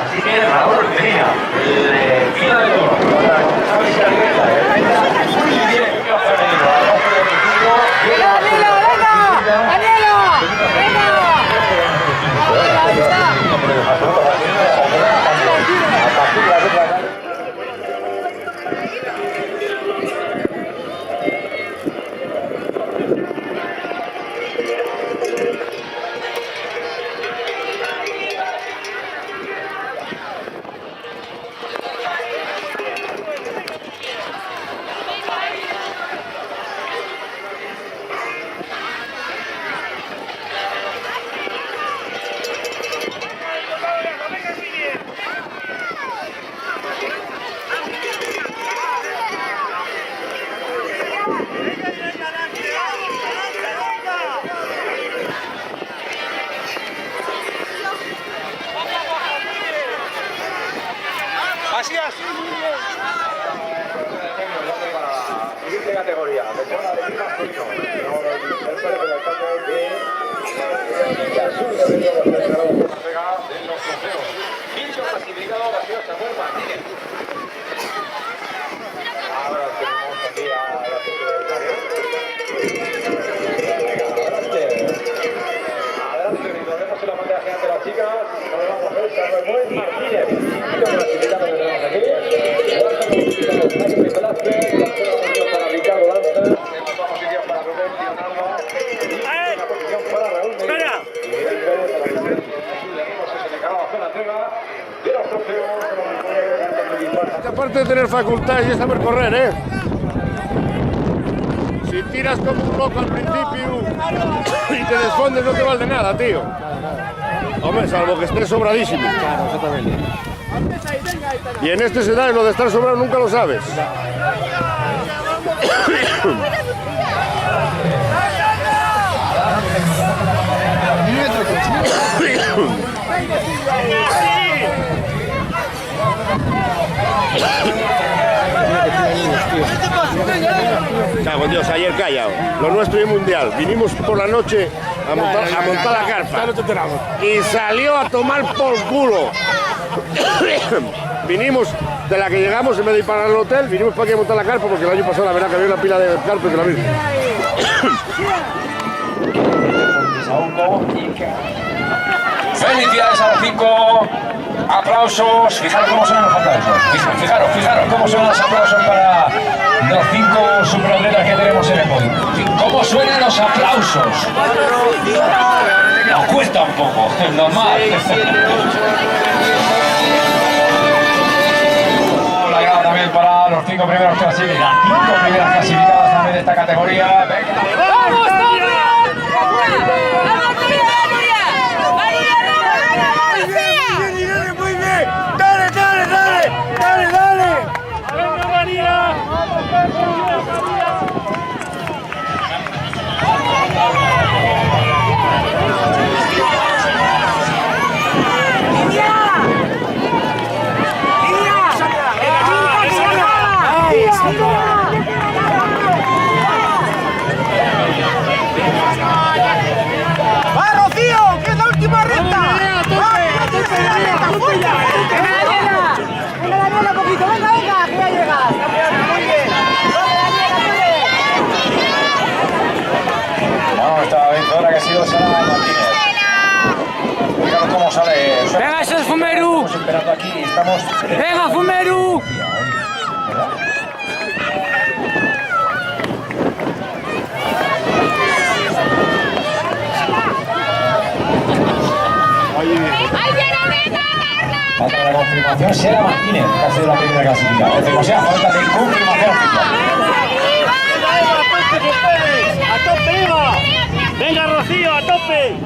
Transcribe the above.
Así que Raúl tenía el Pila de Toro, Xavi Sargueta, muy bien, Así, así, muy bien. Siguiente categoría, persona de clima frío. Quinto clasificado, García Samuel Martínez. Ahora tenemos aquí a la gente del barrio. Adelante, recordemos en la pantalla gigante de las chicas. No le vamos a ver, Samuel Martínez. Quinto clasificado que tenemos aquí. Cuarto clasificado, Jaime Velázquez. Tercera posición para Ricardo Lanza. Segunda posición para Rubén Leonardo. Y una posición para Raúl Medina. Aparte de tener facultades y saber correr, ¿eh? Si tiras como un loco al principio y te desfondes no te vale nada, tío. Hombre, salvo que estés sobradísimo. Claro, exactamente. Y en este se da y lo de estar sobrado nunca lo sabes. Cago en Dios, ayer callado. Lo nuestro es mundial. Vinimos por la noche a montar la carpa. Y salió a tomar por culo. Vinimos de la que llegamos, en vez de ir para el hotel, vinimos para aquí a montar la carpa porque el año pasado la verdad que había una pila de carpas de la misma. Felicidades a los 5. Aplausos. Fijaros cómo suenan los aplausos. Fijaros cómo suenan los aplausos para los 5 superatletas que tenemos en el podio. ¿Cómo suenan los aplausos? Nos cuesta un poco, es normal. La grada también para los 5 primeros clasificados. Las 5 primeras clasificadas también de esta categoría. ¡Vamos, que ha sido Sara Martínez. Fijaros cómo sale. ¡Venga, eso es Fumeru! Estamos esperando aquí, estamos... ¡Venga, Fumeru! Falta la confirmación, Sara Martínez, que ha sido la primera clasificada. O sea, falta de confirmación. ¡A tope, Eva! ¡Venga, Rocío, a tope!